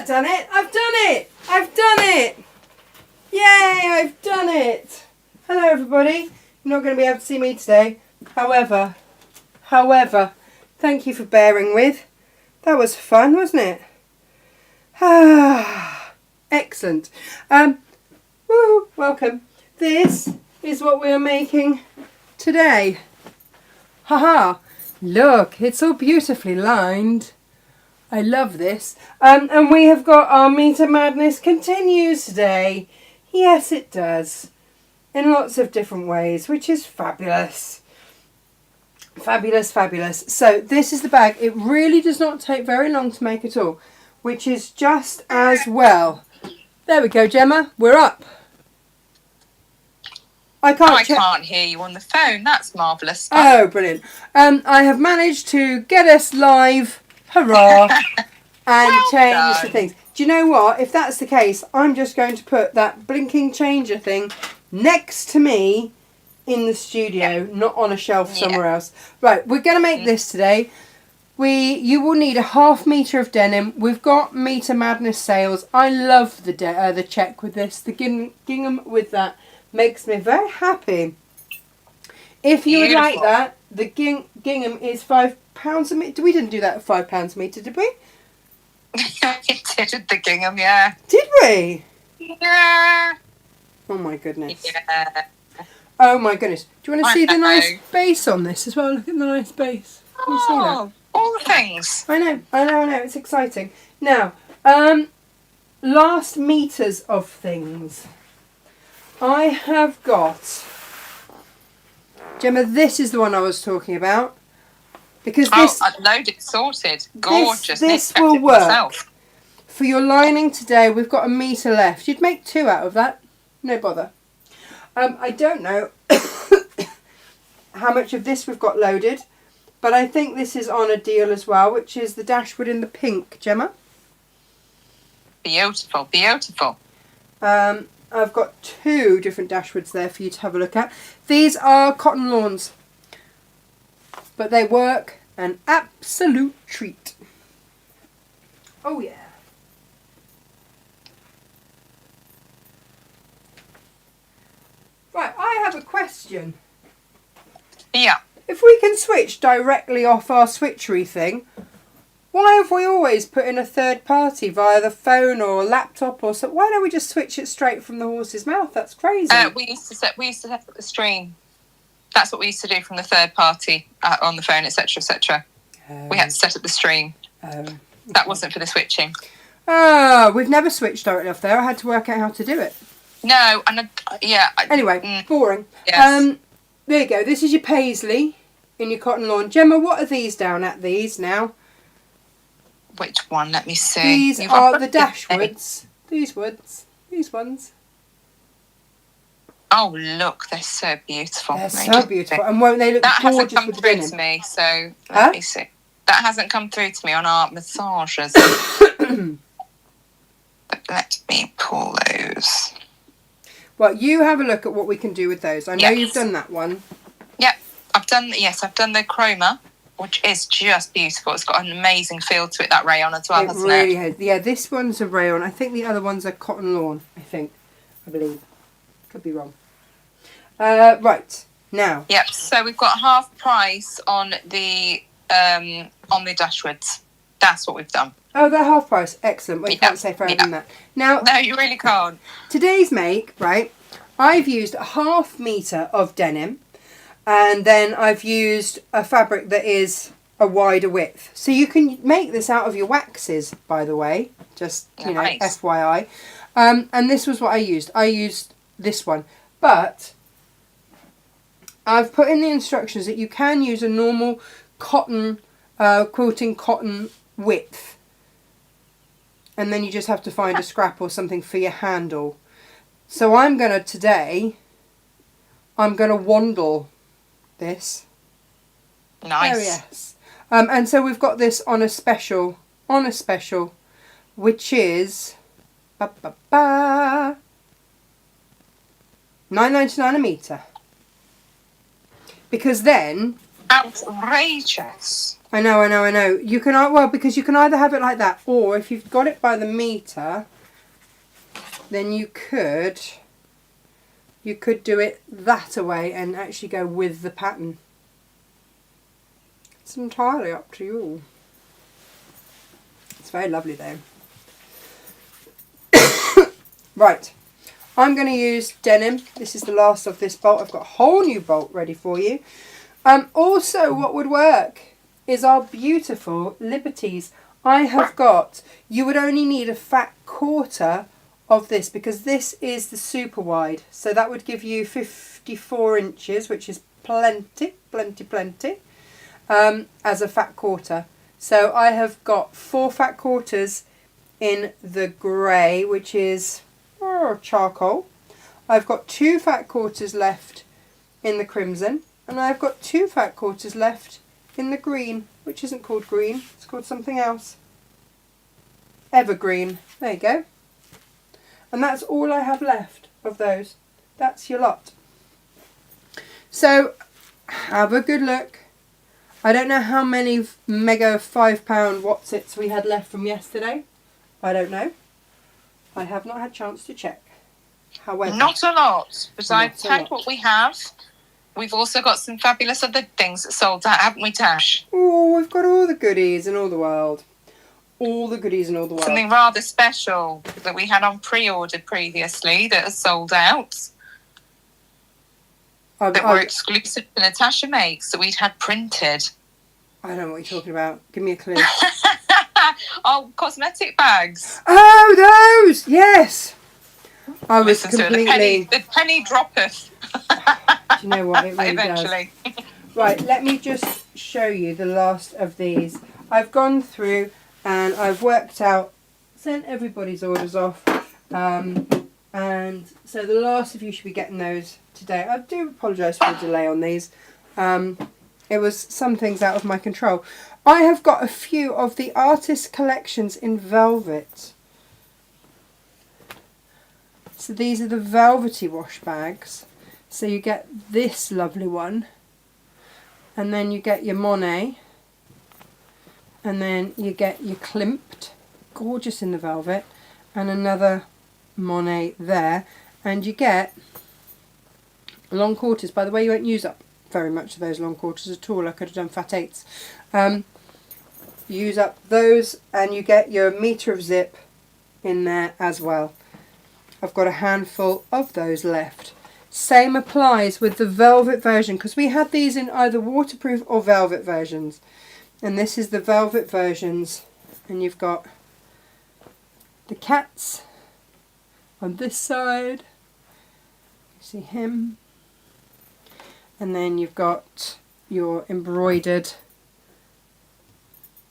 that done it? I've done it! I've done it! Yay, I've done it! Hello everybody. You're not going to be able to see me today. However, thank you for bearing with. That was fun, wasn't it? Excellent. Woo, welcome. This is what we are making today. Haha. Look, it's all beautifully lined. I love this. And we have got our Meter Madness continues today. Yes, it does. In lots of different ways, which is fabulous. Fabulous, fabulous. So this is the bag. It really does not take very long to make at all, which is just as well. There we go, Gemma. We're up. I can't hear you on the phone. That's marvellous. Oh, brilliant. I have managed to get us live. Hurrah. And Well change the done. things. Do you know what? If that's the case, I'm just going to put that blinking changer thing next to me in the studio, not on a shelf somewhere else. Right, we're going to make this today. You will need a 1/2 metre of denim. We've got Meter Madness sales. I love the check with this. The gingham with that makes me very happy. If you would like that, the gingham is £5 a metre. We didn't do that at £5 a metre, did we? You did the gingham, yeah. Did we? Yeah. Oh my goodness. Yeah. Oh my goodness. Do you want to see the know. nice base on this as well? Look at the nice base. Can you see that? All the things. I know. It's exciting. Now, last meters of things. I have got... Gemma, this is the one I was talking about. Because this... loaded, sorted. Gorgeous. This will work. For your lining today, we've got 1 metre left. You'd make 2 out of that. No bother. I don't know how much of this we've got loaded, but I think this is on a deal as well, which is the dashwood in the pink, Gemma. Beautiful, beautiful. I've got 2 different dashwoods there for you to have a look at. These are cotton lawns, but they work an absolute treat. Oh yeah. Right, I have a question. Yeah. If we can switch directly off our switchery thing, why have we always put in a third party via the phone or laptop or so? Why don't we just switch it straight from the horse's mouth? That's crazy. We used to set up the stream. That's what we used to do from the third party on the phone, etc., etc. We had to set up the stream. That wasn't for the switching. We've never switched directly off there. I had to work out how to do it. No, and Anyway, boring. Yes. There you go. This is your paisley in your cotton lawn. Gemma, what are these down at these now? Which one? Let me see. These are the dashwoods. These ones. Oh, look, they're so beautiful. They're so beautiful. And won't they look gorgeous come with the through denim? to me, so let me see. That hasn't come through to me on our massages. But let me pull those. Well, you have a look at what we can do with those. I know you've done that one. Yep, I've done the chroma, which is just beautiful. It's got an amazing feel to it, that rayon as well, hasn't it? It really has. Yeah, this one's a rayon. I think the other ones are cotton lawn, I believe. Could be wrong. Right, now. Yep, so we've got half price on the dashwoods. That's what we've done. Oh, they're half price. Excellent. Well, you can't say further than that. Now, no, you really can't. Today's make, right, I've used 1/2 metre of denim, and then I've used a fabric that is a wider width. So you can make this out of your waxes, by the way, just, Nice. FYI. And this was what I used. I used this one. But I've put in the instructions that you can use a normal cotton, quilting cotton width. And then you just have to find a scrap or something for your handle. So I'm going to wandle this. Nice. Oh yes. And so we've got this on a special, which is $9.99 a metre. Because then... Outrageous. I know. You can, well, because you can either have it like that, or if you've got it by the meter, then you could do it that way and actually go with the pattern. It's entirely up to you. It's very lovely though. Right, I'm going to use denim. This is the last of this bolt. I've got a whole new bolt ready for you. Also, what would work is our beautiful Liberties. I have got, you would only need a fat quarter of this because this is the super wide. So that would give you 54 inches, which is plenty, as a fat quarter. So I have got 4 fat quarters in the grey, which is charcoal. I've got 2 fat quarters left in the crimson, and I've got 2 fat quarters left in the green, which isn't called green, it's called something else. Evergreen. There you go. And that's all I have left of those. That's your lot. So have a good look. I don't know how many mega £5 Watsits we had left from yesterday. I don't know. I have not had a chance to check. However, not a lot, but I've checked what we have. We've also got some fabulous other things that sold out, haven't we, Tash? Oh, we've got all the goodies in all the world. All the goodies in all the world. Something rather special that we had on pre-order previously that has sold out. That were exclusive to Natasha Makes that we'd had printed. I don't know what you're talking about. Give me a clue. Oh, cosmetic bags. Oh, those! Yes! I was completely... The penny droppeth. Do you know what? It really eventually does. Right, let me just show you the last of these. I've gone through and I've worked out, sent everybody's orders off. And so the last of you should be getting those today. I do apologise for the delay on these. It was some things out of my control. I have got a few of the artist collections in velvet. So these are the velvety wash bags. So you get this lovely one. And then you get your Monet. And then you get your Klimt. Gorgeous in the velvet. And another Monet there. And you get long quarters. By the way, you won't use up very much of those long quarters at all. I could have done fat 8s. Use up those and you get your metre of zip in there as well. I've got a handful of those left. Same applies with the velvet version because we had these in either waterproof or velvet versions. And this is the velvet versions. And you've got the cats on this side. You see him. And then you've got your embroidered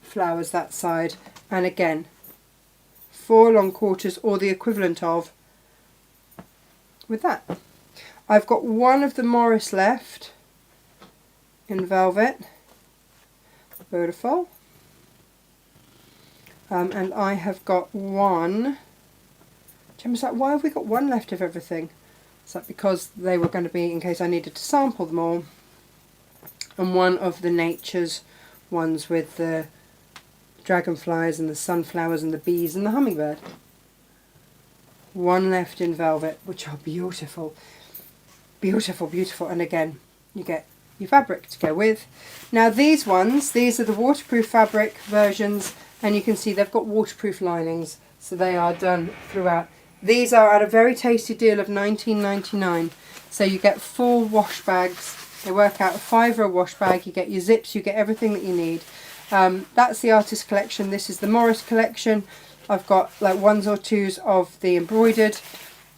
flowers that side. And again, 4 long quarters or the equivalent of with that. I've got one of the Morris left in velvet. Beautiful. And I have got one. Jim was like, why have we got one left of everything? It's like because they were going to be in case I needed to sample them all. And one of the Nature's ones with the dragonflies and the sunflowers and the bees and the hummingbird. One left in velvet, which are beautiful. Beautiful, beautiful. And again, you get your fabric to go with. Now these ones, these are the waterproof fabric versions, and you can see they've got waterproof linings, so they are done throughout. These are at a very tasty deal of $19.99. So you get 4 wash bags. They work out a £5 wash bag. You get your zips, you get everything that you need. That's the artist collection. This is the Morris collection. I've got like 1s or 2s of the embroidered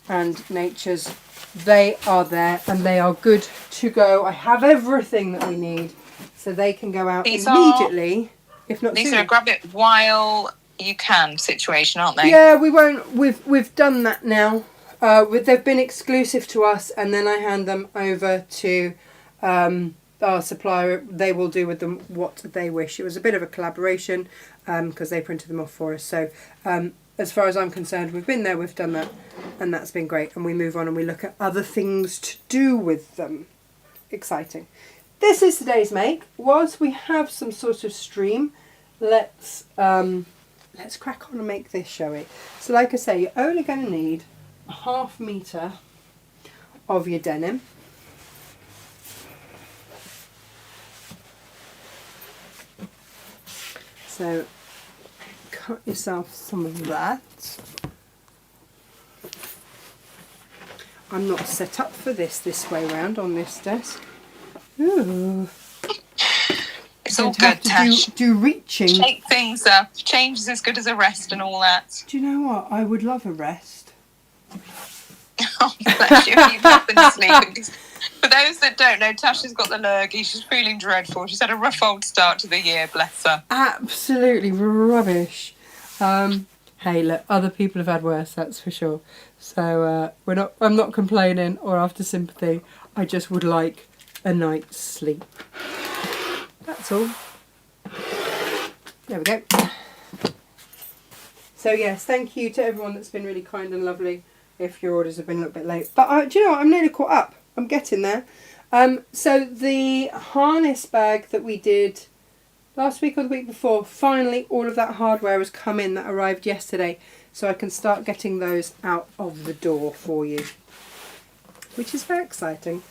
and Nature's. They are there and they are good to go. I have everything that we need, so they can go out immediately, if not these sooner. Are a grab it while you can situation, aren't they? Yeah, we won't. We've done that now. They've been exclusive to us, and then I hand them over to our supplier. They will do with them what they wish. It was a bit of a collaboration because they printed them off for us. So as far as I'm concerned, we've been there, we've done that, and that's been great. And we move on and we look at other things to do with them. Exciting. this is today's make. Whilst we have some sort of stream, let's crack on and make this, shall we? So like I say, you're only going to need a 1/2 metre of your denim. So cut yourself some of that. I'm not set up for this way round on this desk. Ooh. It's all good, Tash. Do reaching. Shake things up. Change is as good as a rest and all that. Do you know what? I would love a rest. Oh, bless you. You've not been sleeping. For those that don't know, Tasha's got the lurgy. She's feeling dreadful. She's had a rough old start to the year, bless her. Absolutely rubbish. Hey, look, other people have had worse, that's for sure. So I'm not complaining or after sympathy. I just would like a night's sleep. That's all. There we go. So yes, thank you to everyone that's been really kind and lovely. If your orders have been a little bit late, but do you know what? I'm nearly caught up. I'm getting there. So the harness bag that we did last week or the week before, finally all of that hardware has come in. That arrived yesterday, so I can start getting those out of the door for you, which is very exciting.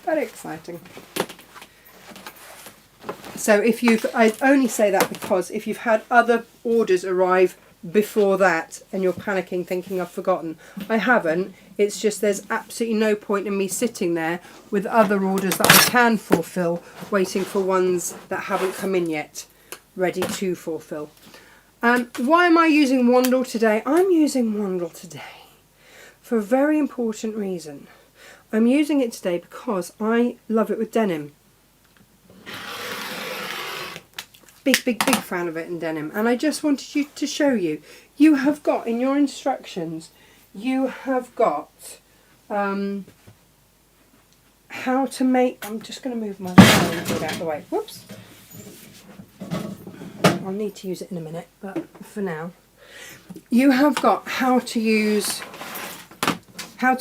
Very exciting. So I only say that because if you've had other orders arrive before that and you're panicking thinking I've forgotten, I haven't. It's just there's absolutely no point in me sitting there with other orders that I can fulfill waiting for ones that haven't come in yet ready to fulfill. Why am I using Wandle today? I'm using Wandle today for a very important reason. I'm using it today because I love it with denim. Big fan of it in denim, and I just wanted to show you. You have got in your instructions, you have got how to make. I'm just going to move my phone out of the way. Whoops. I'll need to use it in a minute, but for now, you have got how to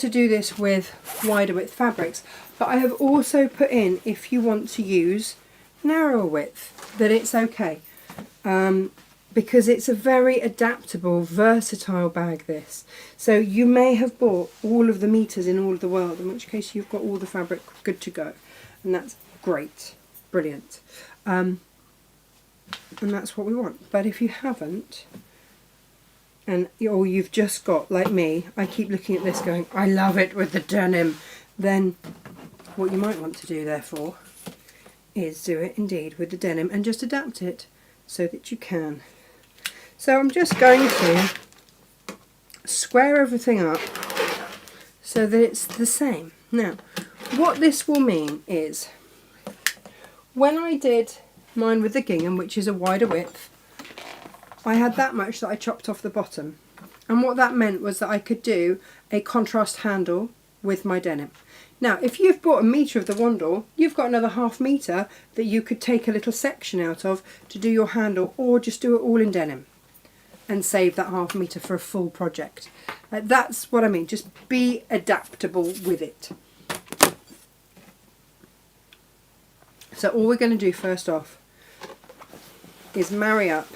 do this with wider width fabrics. But I have also put in, if you want to use narrower width, that it's okay, because it's a very adaptable, versatile bag, this. So you may have bought all of the meters in all of the world, in which case you've got all the fabric good to go, and that's great, brilliant, and that's what we want. But if you haven't, or you've just got, like me, I keep looking at this going, I love it with the denim, then what you might want to do therefore is do it indeed with the denim and just adapt it so that you can. So I'm just going to square everything up so that it's the same. Now, what this will mean is, when I did mine with the gingham, which is a wider width, I had that much that I chopped off the bottom, and what that meant was that I could do a contrast handle with my denim. Now, if you've bought a metre of the Wandle, you've got another 1/2 metre that you could take a little section out of to do your handle, or just do it all in denim and save that 1/2 metre for a full project. That's what I mean, just be adaptable with it. So all we're going to do first off is marry up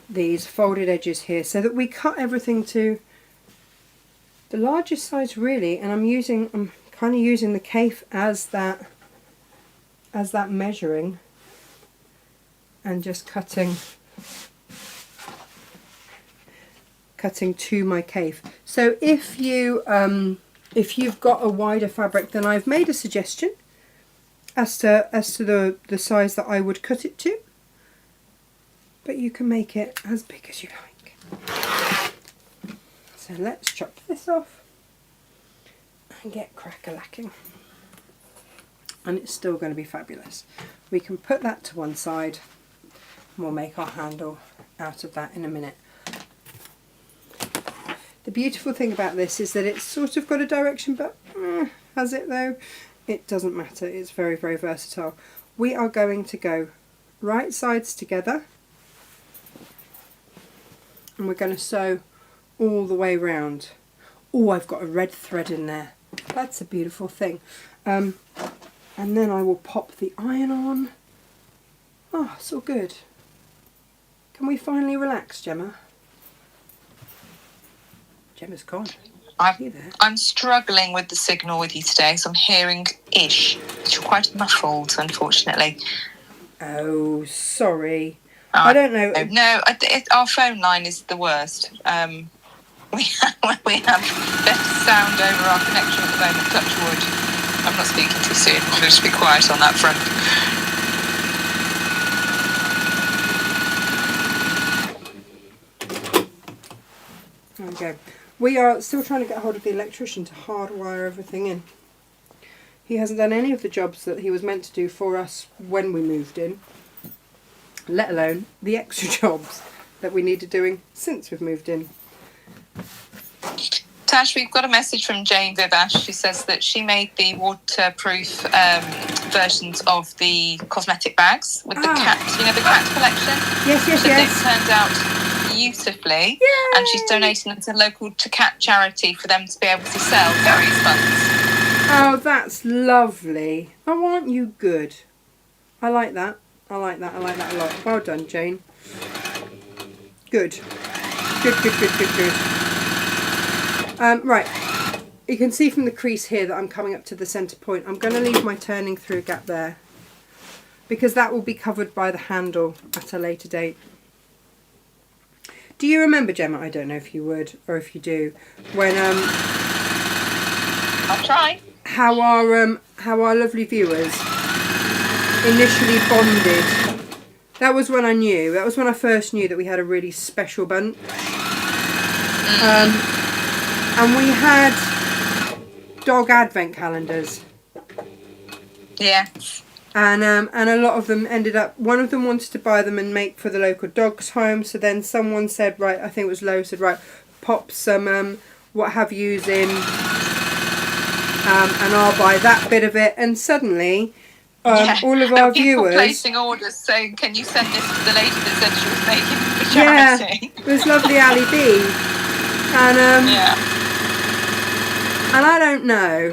these folded edges here so that we cut everything to the largest size really, and I'm kind of using the cape as that measuring, and just cutting to my cape. So if you've got a wider fabric, then I've made a suggestion as to the size that I would cut it to, but you can make it as big as you like. So let's chop this off and get crack-a-lacking. And it's still going to be fabulous. We can put that to one side and we'll make our handle out of that in a minute. The beautiful thing about this is that it's sort of got a direction, but has it though? It doesn't matter. It's very, very versatile. We are going to go right sides together, and we're going to sew all the way round. Oh, I've got a red thread in there. That's a beautiful thing. And then I will pop the iron on. Oh, it's all good. Can we finally relax, Gemma? Gemma's gone. I'm struggling with the signal with you today, so I'm hearing ish. You're quite muffled, unfortunately. Oh, sorry. I don't know. No, our phone line is the worst. We have better sound over our connection at the moment, touch wood. I'm not speaking too soon. I'm going to just be quiet on that front. There we go. We are still trying to get hold of the electrician to hardwire everything in. He hasn't done any of the jobs that he was meant to do for us when we moved in, let alone the extra jobs that we needed doing since we've moved in. Tash, we've got a message from Jane Vivash. She says that she made the waterproof versions of the cosmetic bags with the cat, the cat collection. Yes. They've turned out beautifully. Yay! And she's donating them to local cat charity for them to be able to sell various funds. Oh, that's lovely. Oh, aren't you good? I like that. I like that a lot. Well done, Jane. Good. Right. You can see from the crease here that I'm coming up to the centre point. I'm going to leave my turning through gap there, because that will be covered by the handle at a later date. Do you remember, Gemma? I don't know if you would or if you do. When I'll try. How our lovely viewers initially bonded. That was when I knew. That was when I first knew that we had a really special bunch. And we had dog advent calendars. Yeah. And a lot of them ended up, one of them wanted to buy them and make for the local dog's home. So then someone said, right, I think it was Lo, said, right, pop some what have yous in, and I'll buy that bit of it. And suddenly, all of our viewers placing orders saying, can you send this to the lady that said she was making it for charity? Yeah, it was lovely Ali B. And and I don't know.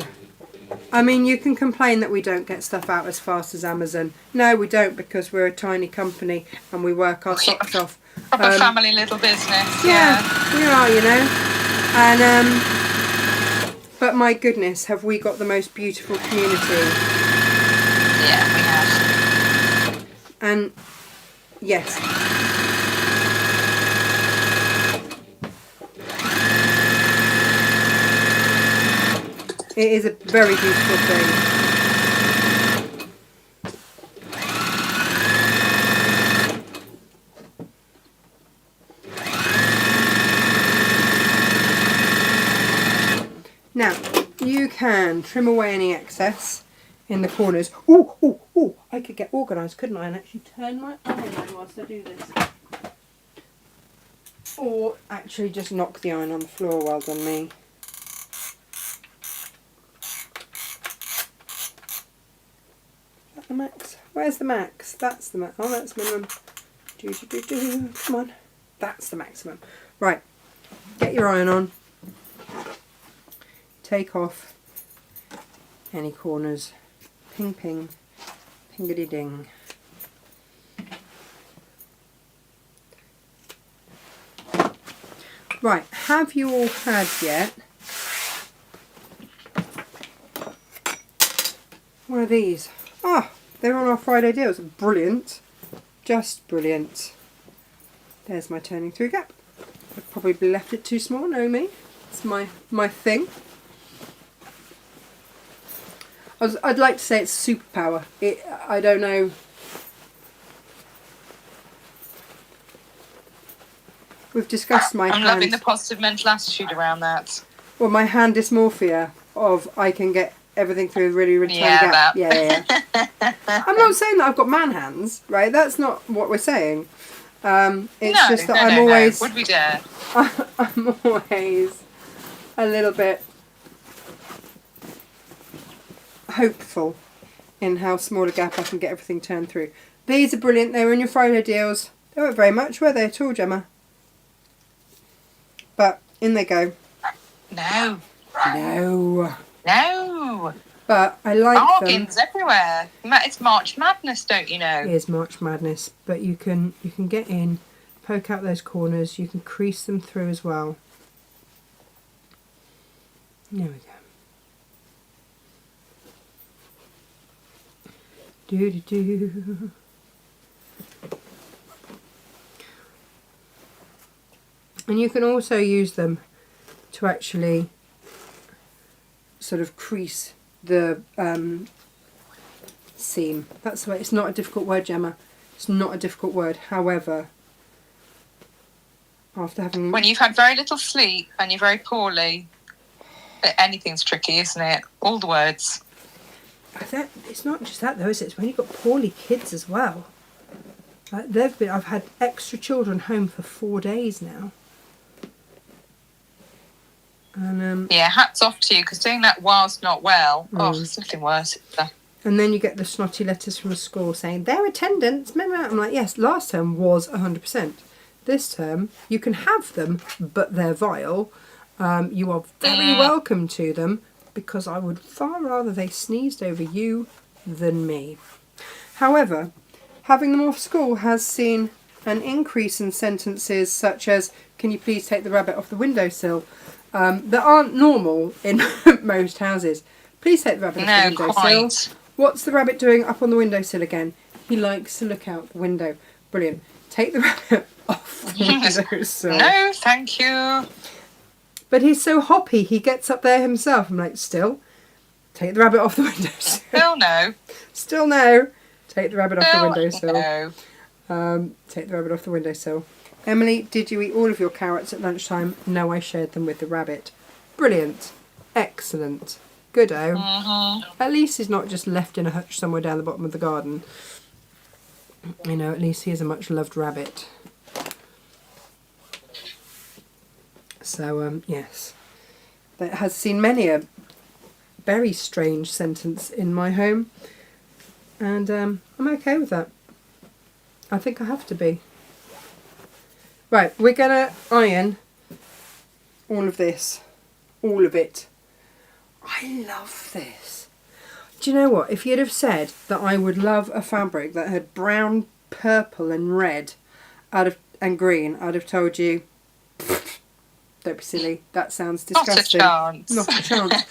I mean, you can complain that we don't get stuff out as fast as Amazon. No, we don't, because we're a tiny company and we work our socks off. Proper family little business. Yeah, we are, you know. And but my goodness, have we got the most beautiful community? Yeah, we have. And yes. It is a very beautiful thing. Now, you can trim away any excess in the corners. Ooh, I could get organised, couldn't I, and actually turn my iron on whilst I do this. Or actually just knock the iron on the floor. Well done, me. The max. Where's the max? That's the max. Oh, that's minimum. Come on. That's the maximum. Right. Get your iron on. Take off any corners. Ping, ping. Pingity ding. Right. Have you all had yet one of these? Ah, they're on our Friday deals. Brilliant. Just brilliant. There's my turning through gap. I've probably left it too small, know me. It's my thing. I'd like to say it's superpower. I don't know. We've discussed my hand. I'm loving the positive mental attitude around that. Well, my hand dysmorphia of I can get everything through a really, really tiny gap. Yeah. I'm not saying that I've got man hands, right? That's not what we're saying. It's just that I'm always... Would we dare? I'm always a little bit hopeful in how small a gap I can get everything turned through. These are brilliant. They were in your Friday deals. They weren't very much, were they at all, Gemma? But in they go. No. No. No. But I like them. Bargains everywhere. It's March Madness, don't you know? It is March Madness, but you can get in, poke out those corners. You can crease them through as well. There we go. Do. And you can also use them to actually sort of crease the seam. That's why it's not a difficult word, Gemma. It's not a difficult word. However, after having... When you've had very little sleep and you're very poorly, anything's tricky, isn't it? All the words. It's not just that though, is it? It's when you've got poorly kids as well. I've had extra children home for 4 days now. And yeah, hats off to you, because doing that whilst not well, it's nothing worse. And then you get the snotty letters from a school saying, their attendance, remember? I'm like, yes, last term was 100%. This term, you can have them, but they're vile. You are very welcome to them, because I would far rather they sneezed over you than me. However, having them off school has seen an increase in sentences such as, can you please take the rabbit off the windowsill? That aren't normal in most houses. Please take the rabbit off the windowsill. Quite. What's the rabbit doing up on the windowsill again? He likes to look out the window. Brilliant. Take the rabbit off the windowsill. No, thank you. But he's so hoppy, he gets up there himself. I'm like, still, take the rabbit off the windowsill. Still no. Still no. Take the rabbit off the windowsill. No. Take the rabbit off the windowsill. Emily, did you eat all of your carrots at lunchtime? No, I shared them with the rabbit. Brilliant. Excellent. Good-o. At least he's not just left in a hutch somewhere down the bottom of the garden. You know, at least he is a much-loved rabbit. So, yes. That has seen many a very strange sentence in my home. And I'm okay with that. I think I have to be. Right, we're going to iron all of this. All of it. I love this. Do you know what? If you'd have said that I would love a fabric that had brown, purple and red and green, I'd have told you, don't be silly, that sounds disgusting. Not a chance. Not a chance.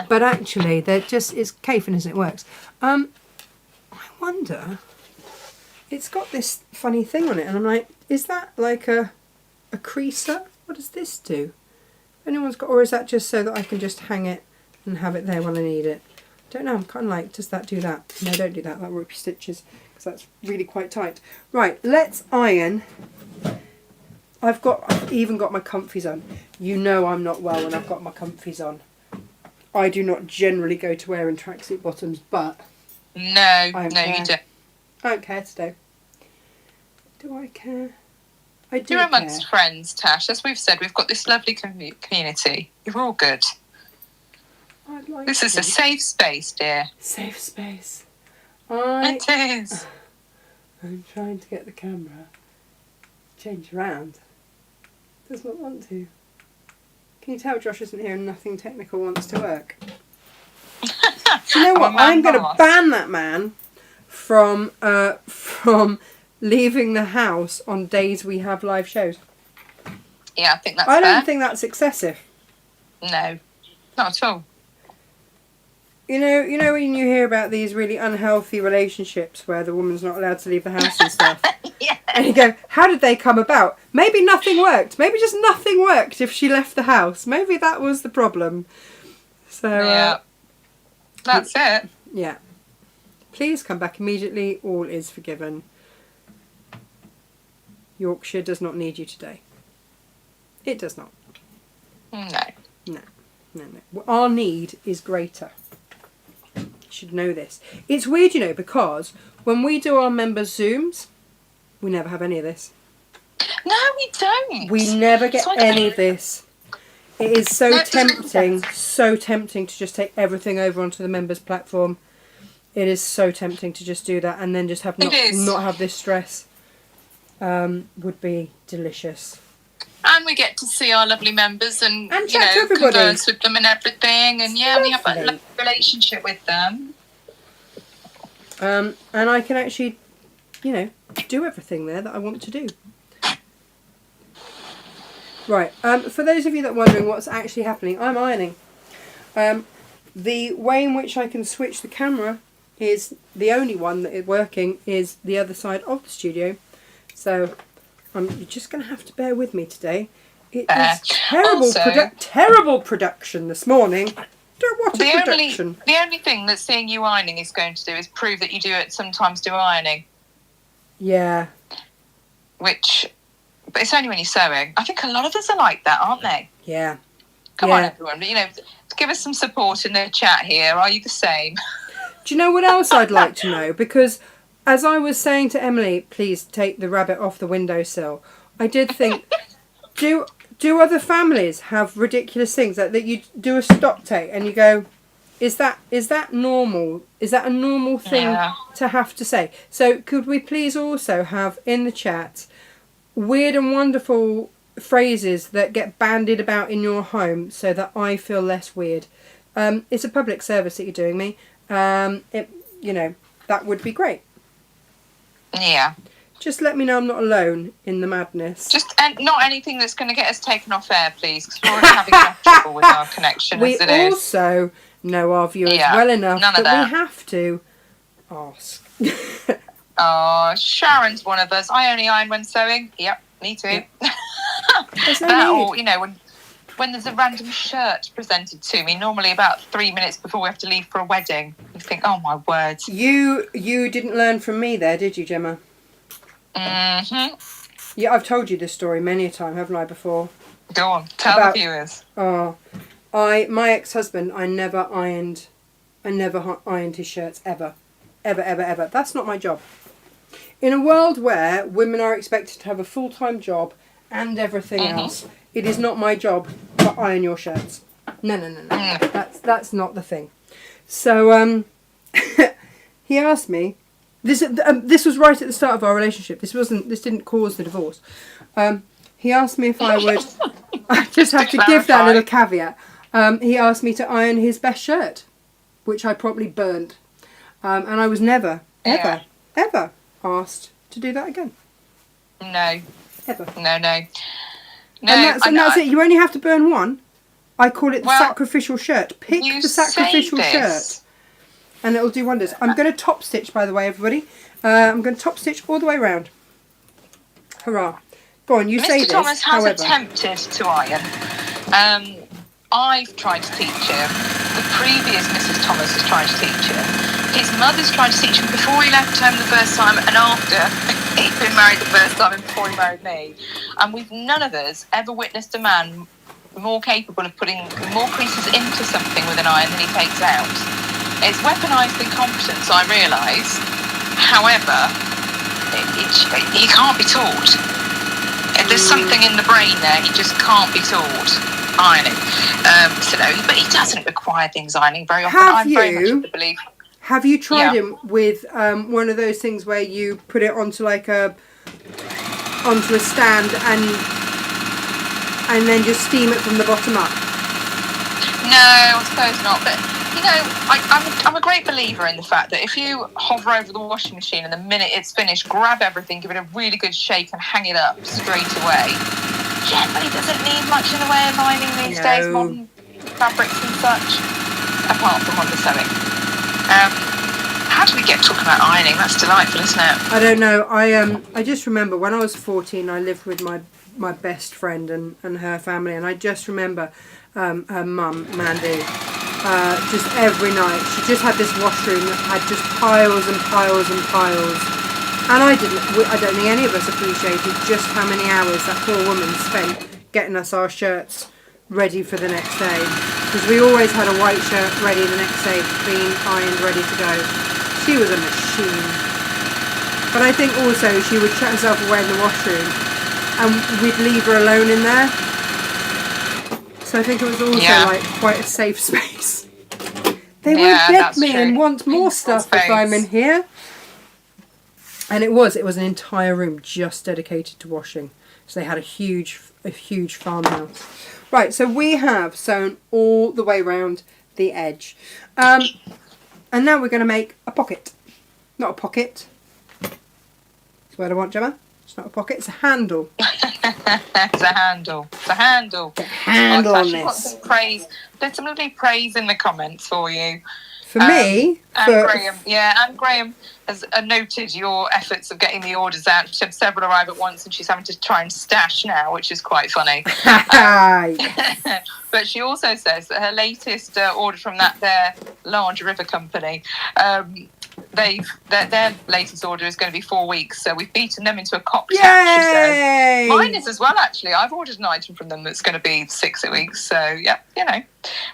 But actually, it's Kafen as it works. I wonder, it's got this funny thing on it, and I'm like, is that like a creaser? What does this do? Anyone's got, or is that just so that I can just hang it and have it there when I need it? Don't know, I'm kind of like, does that do that? No, don't do that, that'll rip your stitches, because that's really quite tight. Right, let's iron. I've even got my comfies on. You know I'm not well when I've got my comfies on. I do not generally go to wearing tracksuit bottoms, but... No, you don't. I don't care today. Do I care? I do You're care. amongst friends, Tash. As we've said, we've got this lovely community. You're all good. This is a safe space, dear. Safe space. It is. I'm trying to get the camera change around. Does not want to. Can you tell Josh isn't here and nothing technical wants to work? Do you know what? I'm going to ban that man from leaving the house on days we have live shows. Yeah, I think that's I don't fair. think that's excessive. No, not at all. You know when you hear about these really unhealthy relationships where the woman's not allowed to leave the house and stuff. Yeah. And you go, how did they come about? Maybe nothing worked. Maybe just nothing worked if she left the house. Maybe that was the problem. So yeah. That's it. Yeah. Please come back immediately. All is forgiven. Yorkshire does not need you today. It does not. No. No. Our need is greater. You should know this. It's weird, because when we do our members' Zooms, we never have any of this. No, we don't. We never get any of this. It is so tempting to just take everything over onto the members' platform. It is so tempting to just do that and then just not have this stress. Would be delicious. And we get to see our lovely members and chat you know, to everybody. converse with them and everything. And yeah, we have a Lovely. lovely relationship with them. And I can actually, you know, do everything there that I want to do. Right, for those of you that are wondering what's actually happening, I'm ironing. The way in which I can switch the camera is the only one that is working is the other side of the studio. So you're just going to have to bear with me today. It is terrible production this morning. What a production. The only thing that seeing you ironing is going to do is prove that you sometimes do ironing. Yeah. But it's only when you're sewing. I think a lot of us are like that, aren't they? Yeah. Come on, everyone. You know, give us some support in the chat here. Are you the same? Do you know what else I'd like to know? Because as I was saying to Emily, please take the rabbit off the windowsill, I did think, do other families have ridiculous things that you do a stock take and you go, is that normal? Is that a normal thing to have to say? So could we please also have in the chat weird and wonderful phrases that get bandied about in your home so that I feel less weird? It's a public service that you're doing me. You know, that would be great. Yeah. Just let me know I'm not alone in the madness. Just not anything that's going to get us taken off air, please, because we're already having enough trouble with our connection We as it is. also know our viewers well enough that we have to ask. Oh, Sharon's one of us. I only iron when sewing. Yep, me too. There's no need. Or, you know, when there's a random shirt presented to me, normally about 3 minutes before we have to leave for a wedding, you think, oh my word. You didn't learn from me there, did you, Gemma? Mm-hmm. Yeah, I've told you this story many a time, haven't I, before? Go on, tell the viewers. My ex-husband, I never ironed his shirts ever. Ever. That's not my job. In a world where women are expected to have a full-time job and everything else, it is not my job to iron your shirts. No. That's not the thing. So he asked me. This was right at the start of our relationship. This didn't cause the divorce. He asked me if I would. I just have to give that little caveat. He asked me to iron his best shirt, which I promptly burnt. And I was never, ever asked to do that again. No. Ever. No. And that's it. You only have to burn one. I call it the sacrificial shirt. Pick the sacrificial shirt. And it'll do wonders. I'm going to top stitch, by the way, everybody. I'm going to top stitch all the way around. Hurrah. Go on, you say this. Mr. Thomas has attempted to iron. I've tried to teach him. The previous Mrs. Thomas has tried to teach him. His mother's tried to teach him before he left home the first time and after he'd been married the first time and before he married me. And none of us ever witnessed a man more capable of putting more creases into something with an iron than he takes out. It's weaponised incompetence, I realise. However, he can't be taught. If there's something in the brain there, he just can't be taught ironing. But he doesn't require things ironing very often. Very much of the belief. Have you tried him with one of those things where you put it onto onto a stand and then just steam it from the bottom up? No, I suppose not. But you know, I'm a great believer in the fact that if you hover over the washing machine and the minute it's finished, grab everything, give it a really good shake and hang it up straight away. Generally doesn't need much in the way of ironing these days, modern fabrics and such, apart from on the sewing. How do we get talking about ironing? That's delightful, isn't it? I don't know. I just remember when I was 14, I lived with my best friend and her family, and I just remember her mum, Mandy, just every night. She just had this washroom that had just piles and piles and piles. And I don't think any of us appreciated just how many hours that poor woman spent getting us our shirts ready for the next day. Because we always had a white shirt ready the next day, clean, ironed, ready to go. She was a machine. But I think also she would shut herself away in the washroom and we'd leave her alone in there. So I think it was also like quite a safe space. They won't get me and want more stuff if I'm in here. And it was an entire room just dedicated to washing. So they had a huge farmhouse. Right, so we have sewn all the way around the edge. And now we're going to make a pocket. Not a pocket. That's what I want, Gemma. It's not a pocket, it's a handle. It's a handle. It's a handle. The handle on Got this. some praise. There's some lovely praise in the comments for you. For me, and Graham has noted your efforts of getting the orders out. She had several arrive at once, and she's having to try and stash now, which is quite funny. But she also says that her latest order from their large river company, their latest order is going to be 4 weeks, so we've beaten them into a cocktail. She says. Mine is as well, actually. I've ordered an item from them that's going to be 6 weeks, so yeah, you know.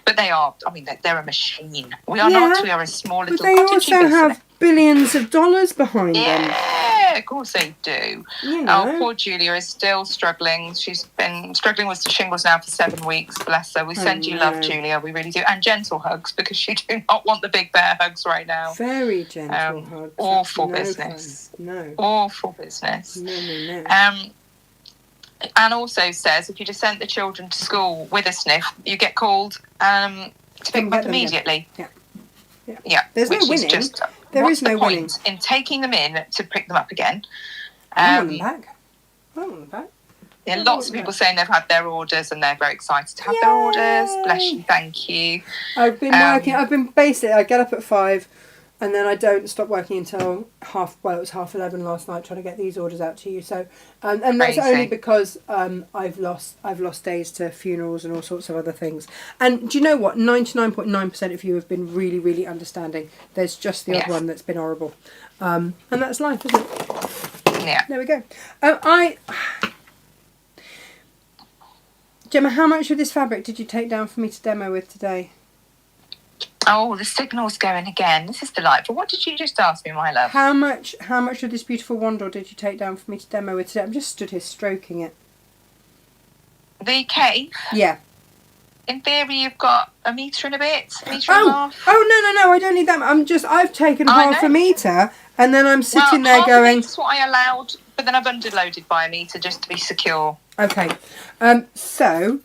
But they are, I mean, they're a machine. We are not, we are a small little but they also have billions of dollars behind them. Yeah, of course they do. You know. Oh, poor Julia is still struggling. She's been struggling with the shingles now for 7 weeks. Bless her. We send you love, Julia. We really do. And gentle hugs, because you do not want the big bear hugs right now. Very gentle hugs. Awful business. No. Awful business. No. And also says if you just sent the children to school with a sniff, you get called to pick them up immediately. Yeah. There's no winning. There is no winning in taking them in to pick them up again. I want them back. Yeah, lots of people saying they've had their orders and they're very excited to have their orders. Bless you, thank you. I've been working. I get up at 5, and then I don't stop working until it was 11:30 last night, trying to get these orders out to you. So, and that's only because I've lost days to funerals and all sorts of other things. And do you know what? 99.9% of you have been really, really understanding. There's just the odd one that's been horrible, and that's life, isn't it? Yeah. There we go. Gemma, how much of this fabric did you take down for me to demo with today? Oh, the signal's going again. This is delightful. What did you just ask me, my love? How much of this beautiful wandle did you take down for me to demo with today? I'm just stood here stroking it. The cake? Yeah. In theory, you've got a metre and a bit, a metre and a half. Oh, no, I don't need that. I've taken half a metre, and then I'm sitting there going... That's what I allowed, but then I've underloaded by a metre just to be secure. Okay. So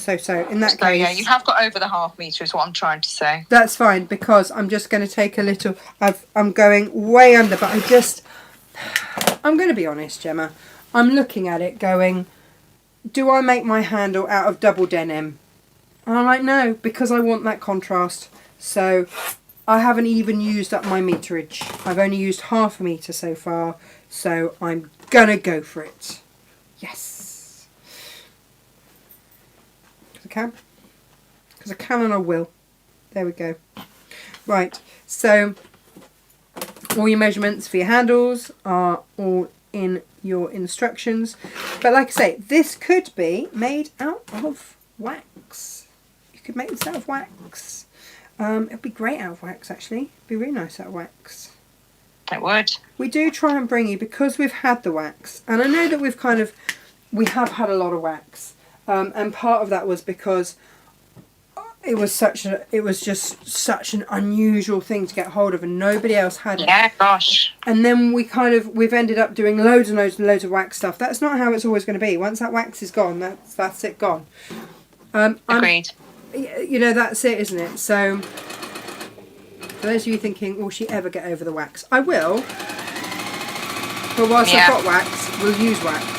in that case... yeah, you have got over the half metre is what I'm trying to say. That's fine, because I'm just going to take a little... I'm going way under, but I'm going to be honest, Gemma. I'm looking at it going, do I make my handle out of double denim? And I'm like, no, because I want that contrast. So I haven't even used up my meterage. I've only used half a metre so far, so I'm going to go for it. Yes. Because I can and I will. There we go. Right, so all your measurements for your handles are all in your instructions. But like I say, this could be made out of wax. You could make this out of wax. It'd be great out of wax, actually. It'd be really nice out of wax. It would. We do try and bring you, because we've had the wax, and I know that we have had a lot of wax. And part of that was because it was just such an unusual thing to get hold of, and nobody else had it. Yeah, gosh. And then we've ended up doing loads and loads and loads of wax stuff. That's not how it's always going to be. Once that wax is gone, that's it gone. Agreed. You know, that's it, isn't it? So for those of you thinking, will she ever get over the wax? I will. But whilst I've got wax, we'll use wax.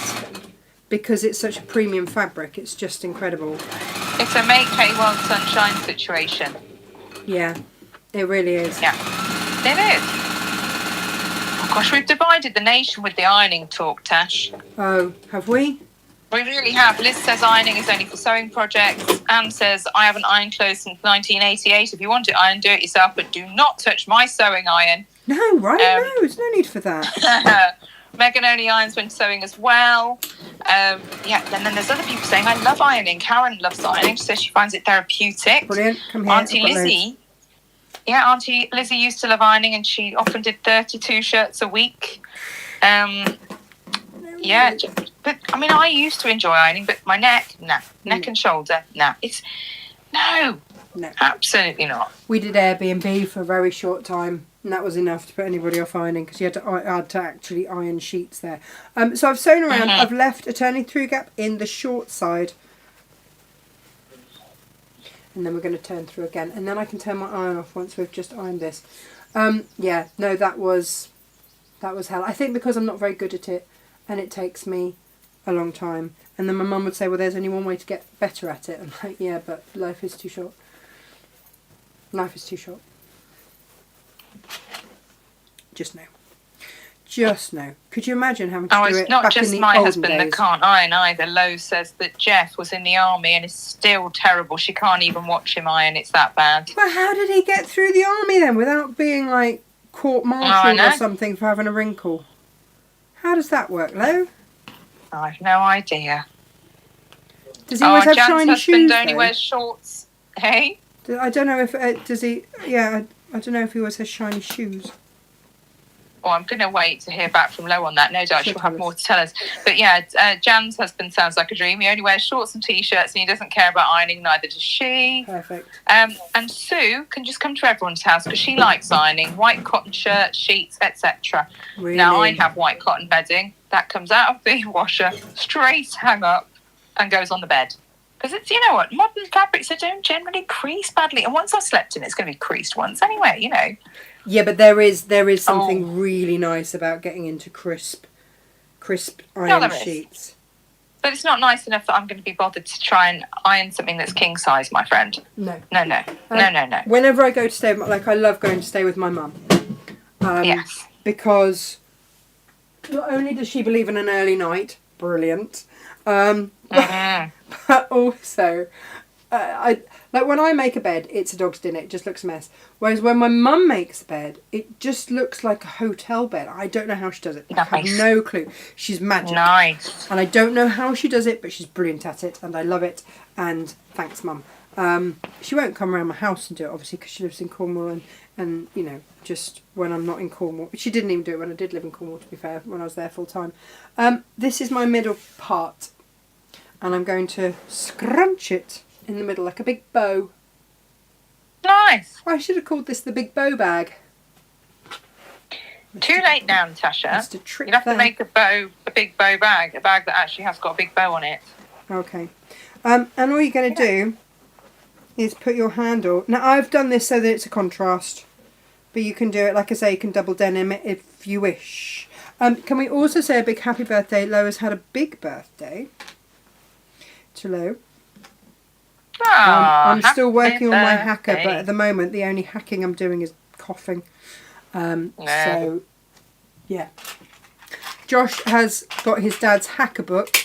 Because it's such a premium fabric, it's just incredible. It's a make hay while sun shines situation. Yeah, it really is. Yeah, it is. Oh gosh, we've divided the nation with the ironing talk, Tash. Oh, have we? We really have. Liz says ironing is only for sewing projects. Anne says, I haven't ironed clothes since 1988. If you want it ironed, do it yourself, but do not touch my sewing iron. No, right? No, there's no need for that. Megan only irons when sewing as well. And then there's other people saying, I love ironing. Karen loves ironing. She says she finds it therapeutic. Brilliant. Come here. Auntie Lizzie. Yeah, Auntie Lizzie used to love ironing, and she often did 32 shirts a week. Yeah, but I mean, I used to enjoy ironing, but my neck and shoulder, no, absolutely not. We did Airbnb for a very short time. And that was enough to put anybody off ironing because you had to actually iron sheets there. So I've sewn around. I've left a turning through gap in the short side. And then we're going to turn through again. And then I can turn my iron off once we've just ironed this. Yeah, no, that was hell. I think because I'm not very good at it and it takes me a long time. And then my mum would say, well, there's only one way to get better at it. I'm like, yeah, but life is too short. Life is too short. Just no. Just no. Could you imagine having to do it back in the olden days? Oh, it's not just my husband that can't iron either. Lo says that Jeff was in the army and is still terrible. She can't even watch him iron. It's that bad. Well, how did he get through the army then without being like court-martialed or something for having a wrinkle? How does that work, Lo? I've no idea. Does he always have Jan's shiny shoes? Husband only wears shorts. Hey? I don't know if does he. Yeah, I don't know if he always has shiny shoes. Well, I'm going to wait to hear back from Lo on that. No doubt she'll have more to tell us. But yeah, Jan's husband sounds like a dream. He only wears shorts and T-shirts and he doesn't care about ironing, neither does she. Perfect. And Sue can just come to everyone's house because she likes ironing. White cotton shirts, sheets, etc. Really? Now, I have white cotton bedding. That comes out of the washer, straight hang up and goes on the bed. Because it's, you know what, modern fabrics, they don't generally crease badly. And once I've slept in, it's going to be creased once anyway, you know. Yeah, but there is something really nice about getting into crisp iron sheets. But it's not nice enough that I'm going to be bothered to try and iron something that's king size, my friend. No. No. Whenever I go to stay, I love going to stay with my mum. Yes. Because not only does she believe in an early night, brilliant, but also, when I make a bed, it's a dog's dinner. It just looks a mess. Whereas when my mum makes a bed, it just looks like a hotel bed. I don't know how she does it. Nice. I have no clue. She's magic. Nice. And I don't know how she does it, but she's brilliant at it, and I love it. And thanks, Mum. She won't come around my house and do it, obviously, because she lives in Cornwall, and you know, just when I'm not in Cornwall. She didn't even do it when I did live in Cornwall, to be fair, when I was there full time. This is my middle part, and I'm going to scrunch it in the middle like a big bow. Nice. I should have called this the big bow bag. Too late now, Natasha. Just a trick. You'll have to make a big bow bag, a bag that actually has got a big bow on it. Okay. And all you're going to do is put your handle. Now I've done this so that it's a contrast, but you can do it, like I say, you can double denim it if you wish. Can we also say a big happy birthday? Lo has had a big birthday. To Lo. I'm still working on my hacker, but at the moment the only hacking I'm doing is coughing. So, yeah. Josh has got his dad's hacker book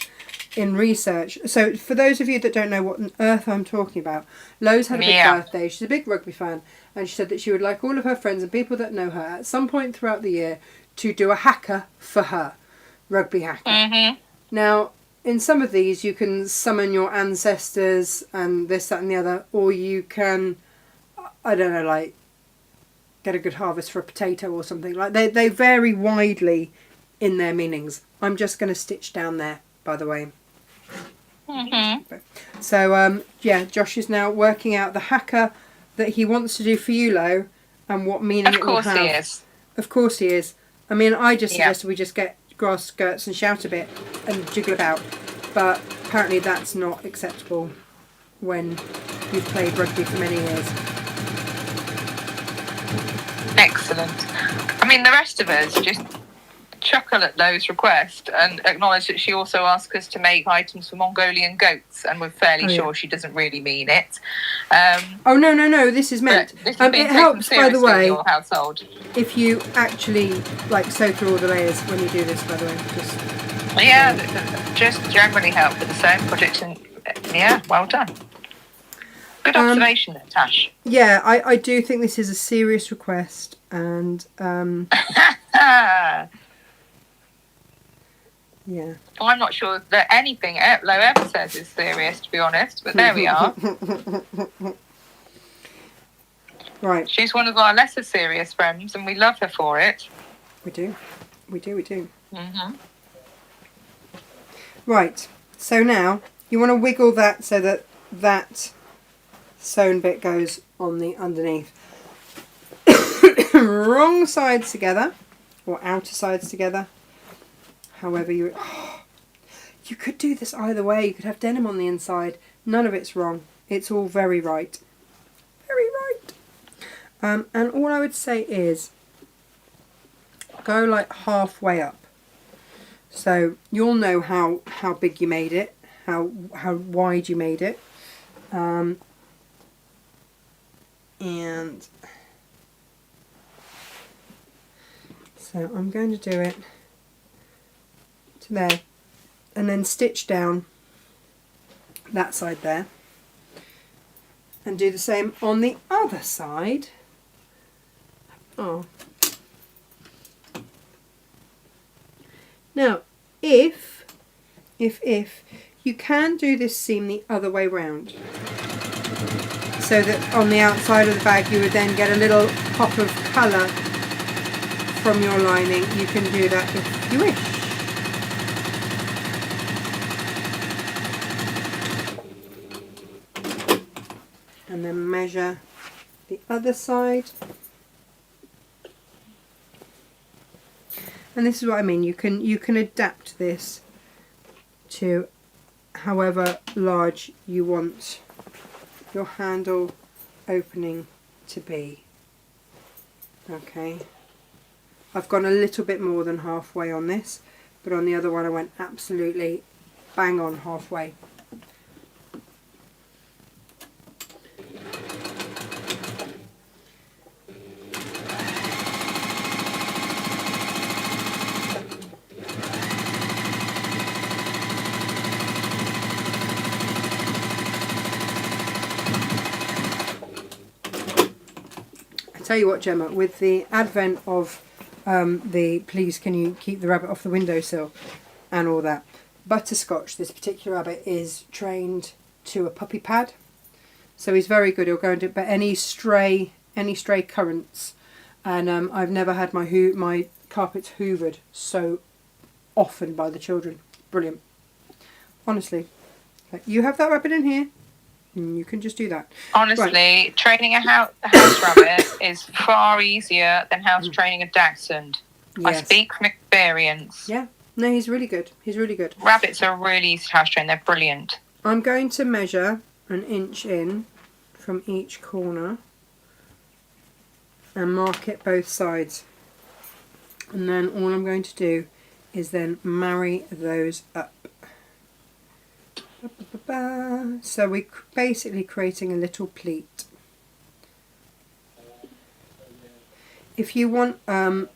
in research. So for those of you that don't know what on earth I'm talking about, Lo's had a big birthday. She's a big rugby fan, and she said that she would like all of her friends and people that know her at some point throughout the year to do a hacker for her. Rugby hacker. Mm-hmm. Now, in some of these, you can summon your ancestors and this, that, and the other, or you can, I don't know, like, get a good harvest for a potato or something. Like, they vary widely in their meanings. I'm just going to stitch down there, by the way. Mm-hmm. So, yeah, Josh is now working out the hacker that he wants to do for you, Lo, and what meaning it will have. Of course he is. Of course he is. I mean, I just suggested we just get grass skirts and shout a bit and jiggle about, but apparently that's not acceptable when you've played rugby for many years. Excellent. I mean, the rest of us just chuckle at Lo's request and acknowledge that she also asked us to make items for Mongolian goats, and we're fairly sure she doesn't really mean it. Oh no, this is meant. This it helps, by the way, in your household. If you actually sew through all the layers when you do this, by the way. Just generally help with the sewing project, and well done. Good observation there, Tash. Yeah, I do think this is a serious request, and yeah. Well, I'm not sure that anything Lo ever says is serious, to be honest, but there we are. Right. She's one of our lesser serious friends, and we love her for it. We do. Mm-hmm. Right. So now you want to wiggle that so that that sewn bit goes on the underneath. wrong sides together, or outer sides together, however you... you could do this either way. You could have denim on the inside. None of it's wrong. It's all very right. Very right. And all I would say is go like halfway up. So you'll know how big you made it, how wide you made it. And so I'm going to do it to there, and then stitch down that side there, and do the same on the other side. Oh. Now, if you can do this seam the other way round, so that on the outside of the bag you would then get a little pop of colour from your lining, you can do that if you wish. And then measure the other side. And this is what I mean, you can adapt this to however large you want your handle opening to be. Okay, I've gone a little bit more than halfway on this, but on the other one I went absolutely bang on halfway. Tell you what, Gemma, with the advent of the please can you keep the rabbit off the windowsill and all that, Butterscotch, this particular rabbit, is trained to a puppy pad, so he's very good. He'll go into any stray currents, and I've never had my carpets hoovered so often by the children. Brilliant, honestly. Like, you have that rabbit in here, and you can just do that. Honestly, right. Training a house rabbit is far easier than house training a dachshund. Yes. I speak from experience. Yeah, no, he's really good. He's really good. Rabbits are really easy to house train. They're brilliant. I'm going to measure an inch in from each corner and mark it both sides. And then all I'm going to do is then marry those up. So we're basically creating a little pleat. If you want a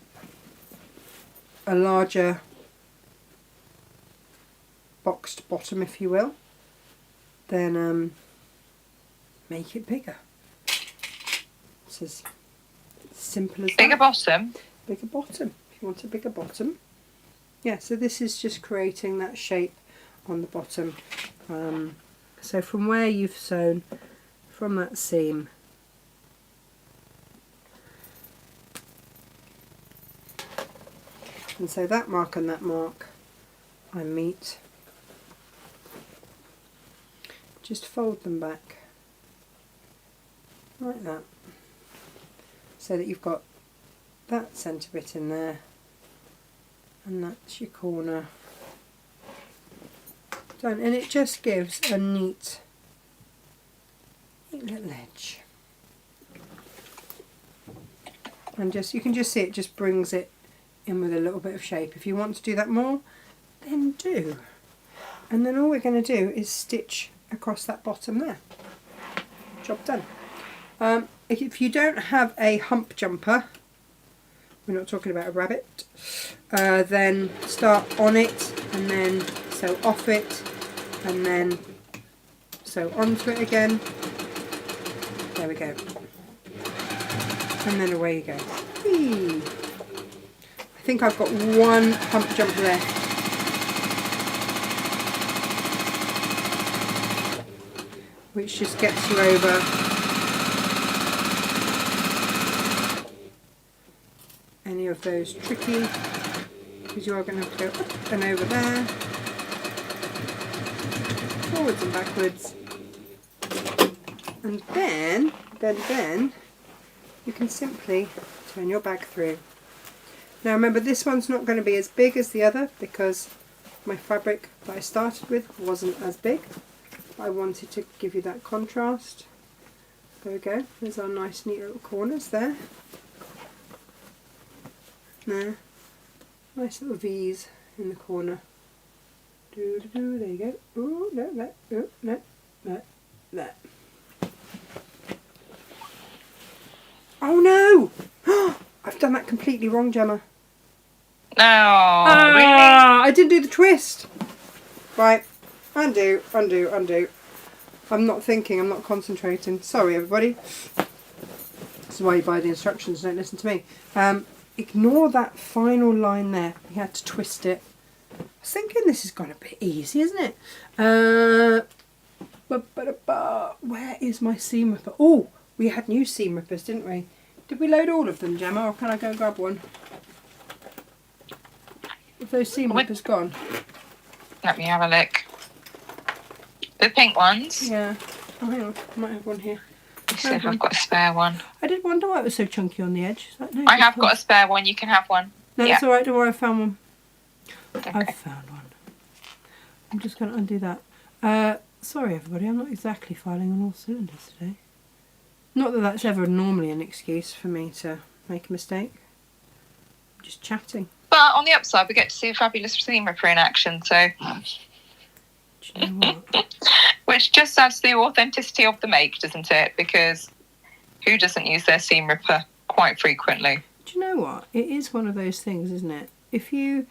larger boxed bottom, if you will, then make it bigger. It's as simple as that. Bigger bottom? Bigger bottom. If you want a bigger bottom. Yeah, so this is just creating that shape on the bottom. So from where you've sewn, from that seam, and so that mark and that mark I meet, just fold them back like that, so that you've got that centre bit in there, and that's your corner done, and it just gives a neat little edge. And just, you can just see it just brings it in with a little bit of shape. If you want to do that more, then do. And then all we're going to do is stitch across that bottom there. Job done. If you don't have a hump jumper, we're not talking about a rabbit, then start on it and then sew off it and then sew onto it again. There we go. And then away you go. Whee! I think I've got one hump jump left. Which just gets you over any of those tricky, because you are going to have to go up and over there, forwards and backwards, and then you can simply turn your bag through. Now remember, this one's not going to be as big as the other because my fabric that I started with wasn't as big. I wanted to give you that contrast. There we go, there's our nice neat little corners there. There, nice little V's in the corner. There you go. Ooh, no, there. Oh no! I've done that completely wrong, Gemma. No, really? I didn't do the twist. Right, undo. I'm not thinking, I'm not concentrating. Sorry, everybody. This is why you buy the instructions, don't listen to me. Ignore that final line there. You had to twist it. I was thinking this has got a bit easy, isn't it? Where is my seam ripper? Oh, we had new seam rippers, didn't we? Did we load all of them, Gemma, or can I go and grab one? Have those seam rippers gone? Let me have a look. The pink ones? Yeah. Oh, hang on. I might have one here. Let's see if I've got a spare one. I did wonder why it was so chunky on the edge. No, I have got a spare one. You can have one. No, yeah. It's alright. Don't worry. I found one. Okay. I've found one. I'm just going to undo that. Sorry, everybody. I'm not exactly firing on all cylinders today. Not that that's ever normally an excuse for me to make a mistake. I'm just chatting. But on the upside, we get to see a fabulous seam ripper in action, so... Do you know what? Which just adds to the authenticity of the make, doesn't it? Because who doesn't use their seam ripper quite frequently? Do you know what? It is one of those things, isn't it? If you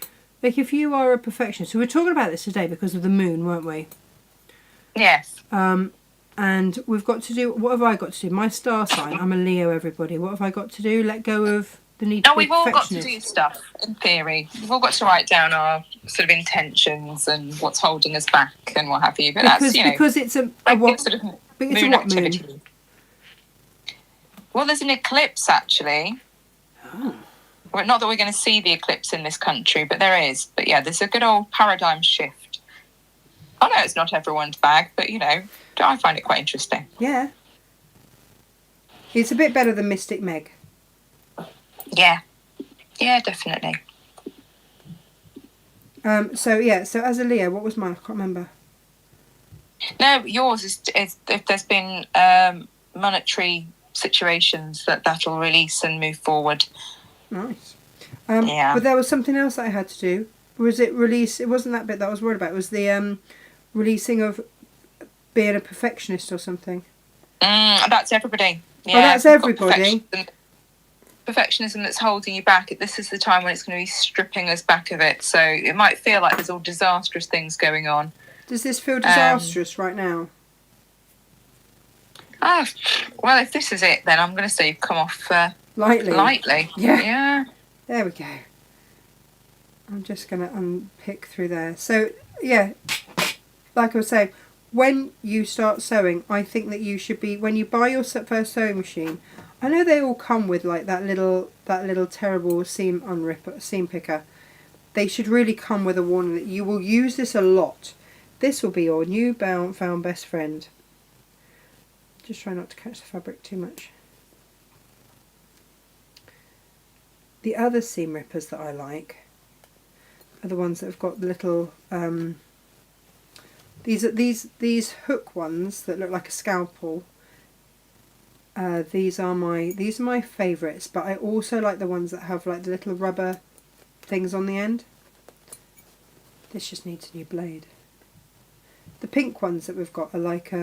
are a perfectionist... So we're talking about this today because of the moon, weren't we? Yes. And we've got to do... What have I got to do? My star sign. I'm a Leo, everybody. What have I got to do? Let go of the need to be we've all got to perfectionist. do stuff, in theory. We've all got to write down our sort of intentions and what's holding us back and what have you. But because it's a what? Sort of But it's moon a what activity. moon? Well, there's an eclipse, actually. Oh. Well, not that we're going to see the eclipse in this country, but there is. But yeah, there's a good old paradigm shift. I know it's not everyone's bag, but, I find it quite interesting. Yeah. It's a bit better than Mystic Meg. Yeah. Yeah, definitely. So as a Leo, what was mine? I can't remember. No, yours is if there's been monetary situations that'll release and move forward. Nice. Yeah. But there was something else that I had to do. Was it release? It wasn't that bit that I was worried about. It was the releasing of being a perfectionist or something. That's everybody. Yeah, oh, that's everybody. Perfectionism that's holding you back. This is the time when it's going to be stripping us back of it. So it might feel like there's all disastrous things going on. Does this feel disastrous right now? Well, if this is it, then I'm going to say you've come off lightly. Yeah. There we go. I'm just going to unpick through there. So, yeah, like I was saying, when you start sewing, I think that you should be, when you buy your first sewing machine, I know they all come with like that little terrible seam picker. They should really come with a warning that you will use this a lot. This will be your new found best friend. Just try not to catch the fabric too much. The other seam rippers that I like are the ones that have got the little these hook ones that look like a scalpel. These are my favourites, but I also like the ones that have like the little rubber things on the end. This just needs a new blade. The pink ones that we've got are like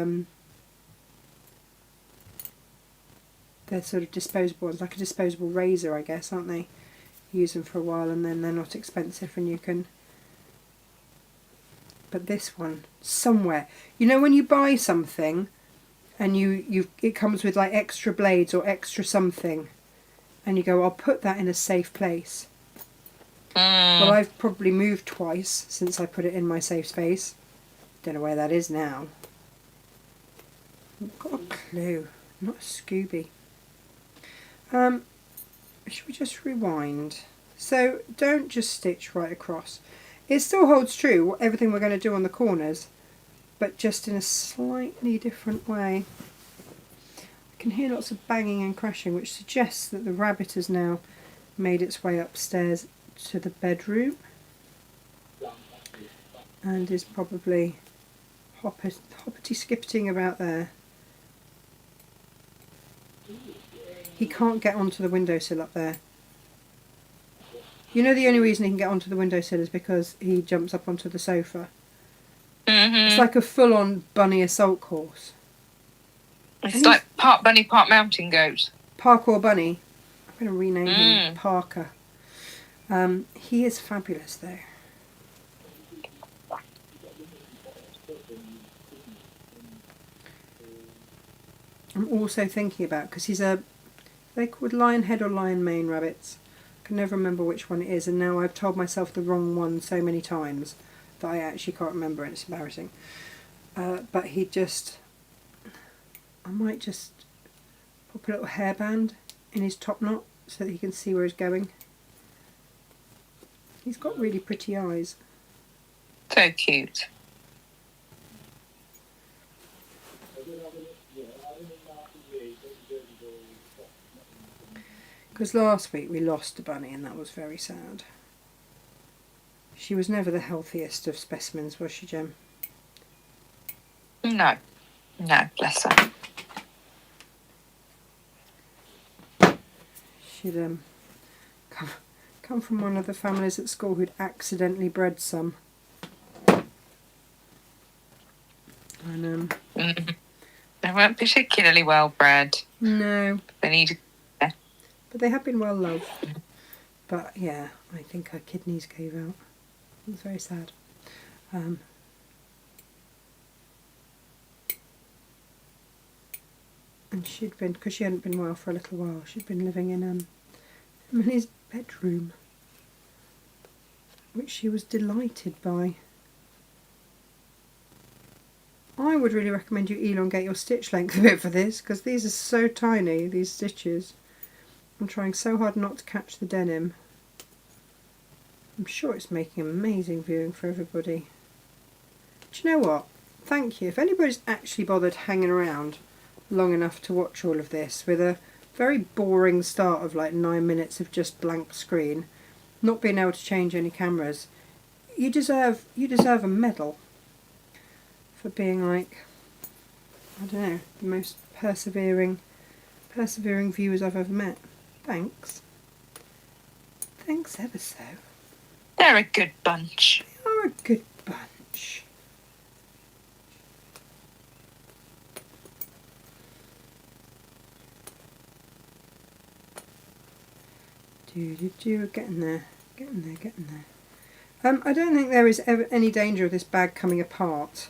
they're sort of disposable ones, like a disposable razor, I guess, aren't they? You use them for a while and then they're not expensive and you can... But this one, somewhere, you know when you buy something and it comes with like extra blades or extra something and you go, I'll put that in a safe place. Well, I've probably moved twice since I put it in my safe space. Don't know where that is now. I've got a clue. I'm not a Scooby. Should we just rewind? So don't just stitch right across. It still holds true, everything we're going to do on the corners, but just in a slightly different way. can hear lots of banging and crashing, which suggests that the rabbit has now made its way upstairs to the bedroom and is probably hoppity-skippeting about there. He can't get onto the windowsill up there. You know the only reason he can get onto the windowsill is because he jumps up onto the sofa. It's like a full-on bunny assault course. It's like part bunny, part mountain goat. Parkour Bunny. I'm going to rename him Parker. He is fabulous though. I'm also thinking about, because they're called lion head or lion mane rabbits. I can never remember which one it is, and now I've told myself the wrong one so many times that I actually can't remember, and it's embarrassing. But I might just pop a little hairband in his top knot so that he can see where he's going. He's got really pretty eyes. So cute. Because last week we lost a bunny and that was very sad. She was never the healthiest of specimens, was she, Jem? No, bless her. She'd come from one of the families at school who'd accidentally bred some. And They weren't particularly well bred. no, They needed. but they have been well loved. But yeah, I think her kidneys gave out. It was very sad. And she'd been, because she hadn't been well for a little while, she'd been living in his bedroom, which she was delighted by. I would really recommend you elongate your stitch length a bit for this, because these are so tiny, these stitches. I'm trying so hard not to catch the denim. I'm sure it's making amazing viewing for everybody. Do you know what? Thank you. If anybody's actually bothered hanging around long enough to watch all of this with a very boring start of like 9 minutes of just blank screen, not being able to change any cameras, you deserve a medal for being like, I don't know, the most persevering viewers I've ever met. Thanks. Thanks ever so. They're a good bunch. They are a good bunch. Getting there. I don't think there is ever any danger of this bag coming apart,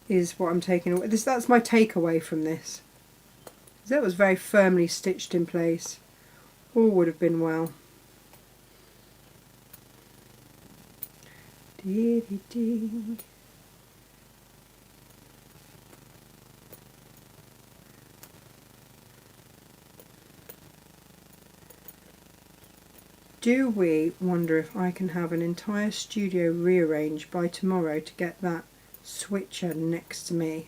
is what I'm taking away. That's my takeaway from this. That was very firmly stitched in place. All would have been well. Do we wonder if I can have an entire studio rearranged by tomorrow to get that switcher next to me?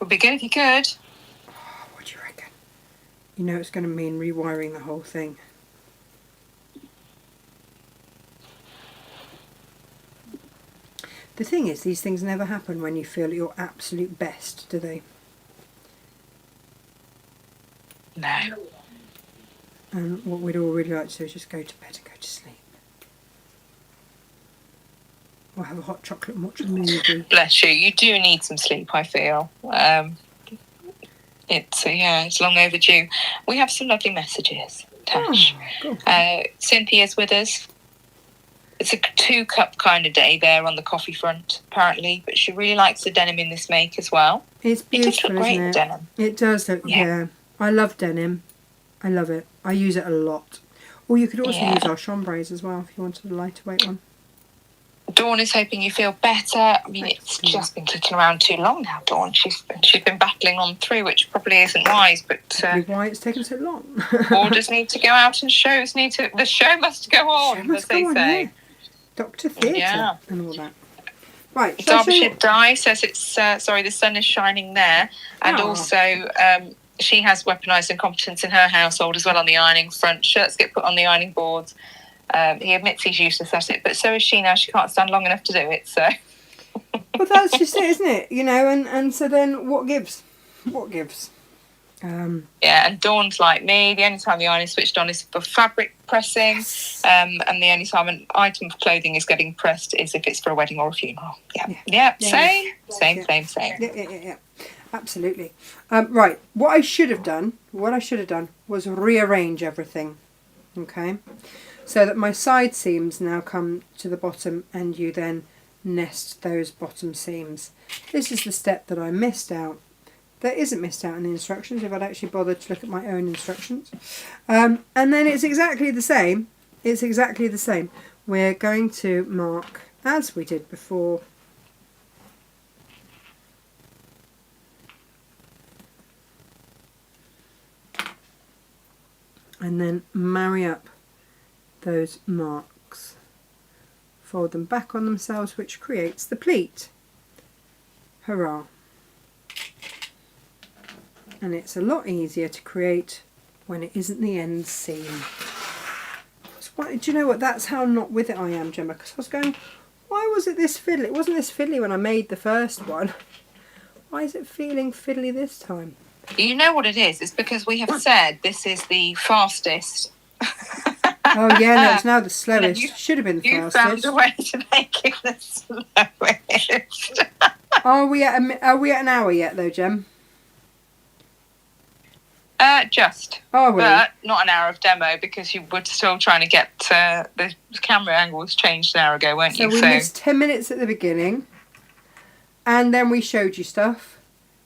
Would be good if you could. Oh, what do you reckon? You know it's going to mean rewiring the whole thing. The thing is, these things never happen when you feel at your absolute best, do they? No. And what we'd all really like to do is just go to bed and go to sleep. Or have a hot chocolate and watch a movie. Bless you. You do need some sleep, I feel. It's long overdue. We have some lovely messages, Tash. Oh, cool. Cynthia's with us. It's a 2-cup kind of day there on the coffee front, apparently, but she really likes the denim in this make as well. It's beautiful, it does look great, isn't it? Denim. It does look, yeah. I love denim. I love it. I use it a lot. Or you could also use our chambres as well if you wanted a lighter weight one. Dawn is hoping you feel better. I mean, it's just been kicking around too long now, Dawn. She's been battling on through, which probably isn't wise, but why it's taken so long. orders need to go out and the show must go on, as they say. Yeah. Doctor Theatre and all that. Right. So Derbyshire Dye says it's the sun is shining there, and also she has weaponised incompetence in her household as well on the ironing front. Shirts get put on the ironing boards. He admits he's useless at it, but so is she now. She can't stand long enough to do it. So. Well, that's just it, isn't it? You know, and so then what gives? What gives? Yeah, and Dawn's like me. The only time the iron is switched on is for fabric pressing, Yes. and the only time an item of clothing is getting pressed is if it's for a wedding or a funeral. Yeah. Same. Yeah. Absolutely. Right. What I should have done was rearrange everything. Okay. So that my side seams now come to the bottom, and you then nest those bottom seams. This is the step that I missed out. That isn't missed out in the instructions if I'd actually bothered to look at my own instructions. And then it's exactly the same. We're going to mark, as we did before, and then marry up those marks. Fold them back on themselves, which creates the pleat. Hurrah. And it's a lot easier to create when it isn't the end seam. Do you know what? That's how not with it I am, Gemma. Because I was going, why was it this fiddly? It wasn't this fiddly when I made the first one. Why is it feeling fiddly this time? You know what it is? It's because we have said this is the fastest. Oh yeah, no, it's now the slowest. Should have been the you fastest. You found a way to make it the slowest. Are we at an hour yet, though, Gem? Just. Are we? But not an hour of demo, because you were still trying to get the camera angle was changed an hour ago, weren't you? So we missed 10 minutes at the beginning, and then we showed you stuff.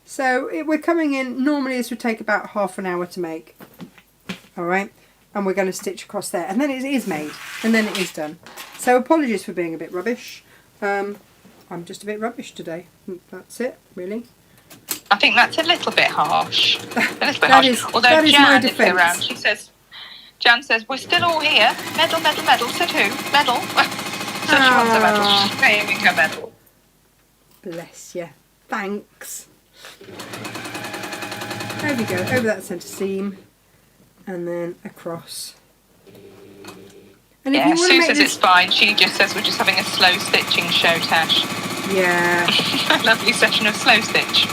So we're coming in, normally this would take about half an hour to make. Alright, and we're going to stitch across there, and then it is made, and then it is done. So apologies for being a bit rubbish. I'm just a bit rubbish today. That's it, really. I think that's a little bit harsh. Although that is Jan my is defence. around, Jan says, we're still all here. Medal, medal, medal. Said who? Medal. So she wants a medal. She's claiming her medal. Bless you. Thanks. There we go, over that centre seam, and then across. And if you want to Sue make says this... it's fine. She just says we're just having a slow stitching show, Tash. Yeah. A lovely session of slow stitch.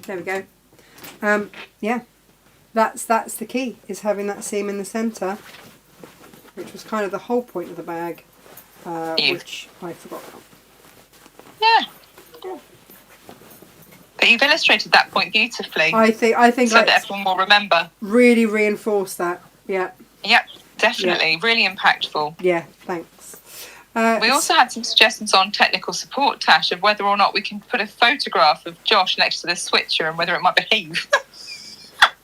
There we go. Yeah, that's the key, is having that seam in the centre, which was kind of the whole point of the bag, which I forgot about. Yeah. But you've illustrated that point beautifully. I think so that everyone will remember. Really reinforce that. Yeah. Yep, definitely. Yeah. Really impactful. Yeah, thanks. We also had some suggestions on technical support, Tash, of whether or not we can put a photograph of Josh next to the switcher and whether it might behave.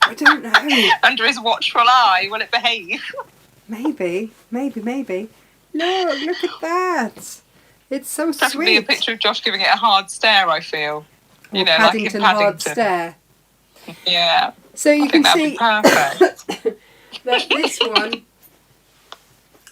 I don't know. Under his watchful eye, will it behave? Maybe. Look at that. It's so that sweet. Would be a picture of Josh giving it a hard stare, I feel. Or Paddington, like in Paddington. Hard stare. Yeah. So you can see perfect. that this one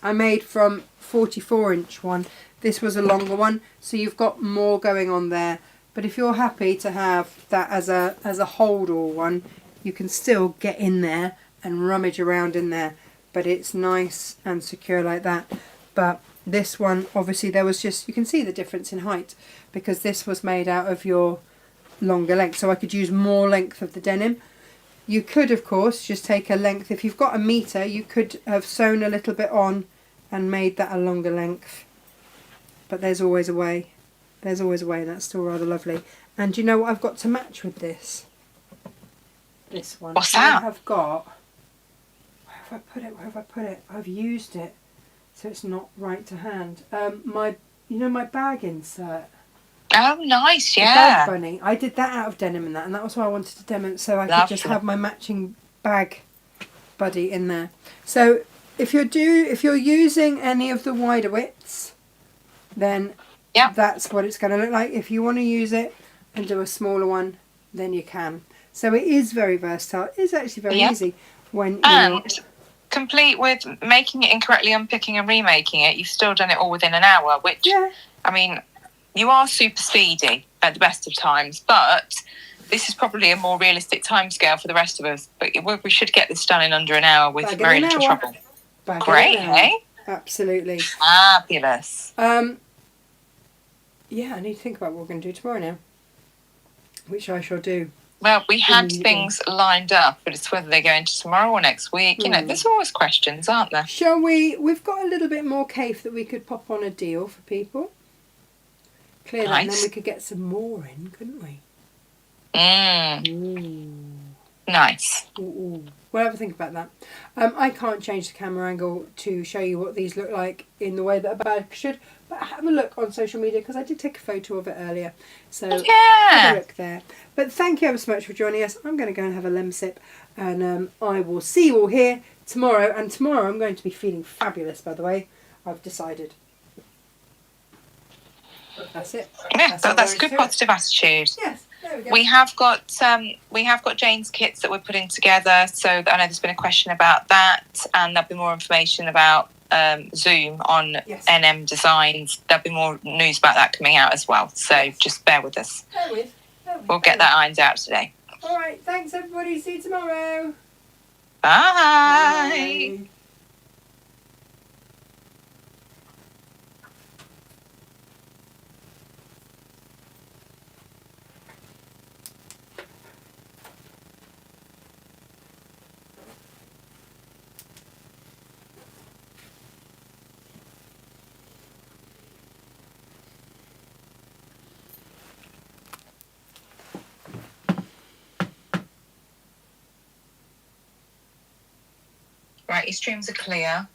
I made from 44-inch one. This was a longer one, so you've got more going on there. But if you're happy to have that as a hold-all one, you can still get in there and rummage around in there. But it's nice and secure like that. But this one, obviously, there was just, you can see the difference in height, because this was made out of your longer length. So I could use more length of the denim. You could, of course, just take a length. If you've got a metre, you could have sewn a little bit on and made that a longer length. But there's always a way. There's always a way, and that's still rather lovely. And do you know what I've got to match with this? This one. What's that? I have got... Where have I put it? I've used it, so it's not right to hand. My bag insert. Oh, nice, yeah. The bag bunny. I did that out of denim and that was why I wanted to demonstrate, so I could just have my matching bag buddy in there. So if you're using any of the wider widths, then that's what it's going to look like. If you want to use it and do a smaller one, then you can. So it is very versatile. It's actually very easy when complete with making it incorrectly, unpicking and remaking it, you've still done it all within an hour, which, I mean, you are super speedy at the best of times, but this is probably a more realistic timescale for the rest of us. But we should get this done in under an hour with very little trouble. Great, eh? Absolutely. Fabulous. Yeah, I need to think about what we're going to do tomorrow now, which I shall do. Well, we had things lined up, but it's whether they go into tomorrow or next week. You know, there's always questions, aren't there? Shall we? We've got a little bit more cave that we could pop on a deal for people. Clear that, and then we could get some more in, couldn't we? Nice. We'll have a think about that. I can't change the camera angle to show you what these look like in the way that a bag should, but have a look on social media because I did take a photo of it earlier. So have a look there. But thank you ever so much for joining us. I'm going to go and have a lemon sip, and I will see you all here tomorrow. And tomorrow I'm going to be feeling fabulous, by the way. I've decided. That's it. Yeah, that's good positive attitude. Yes. We have got Jane's kits that we're putting together, so I know there's been a question about that, and there'll be more information about Zoom on NM Designs. There'll be more news about that coming out as well, so just bear with us. We'll get that ironed out today. All right, thanks everybody. See you tomorrow. Bye. Right, your streams are clear.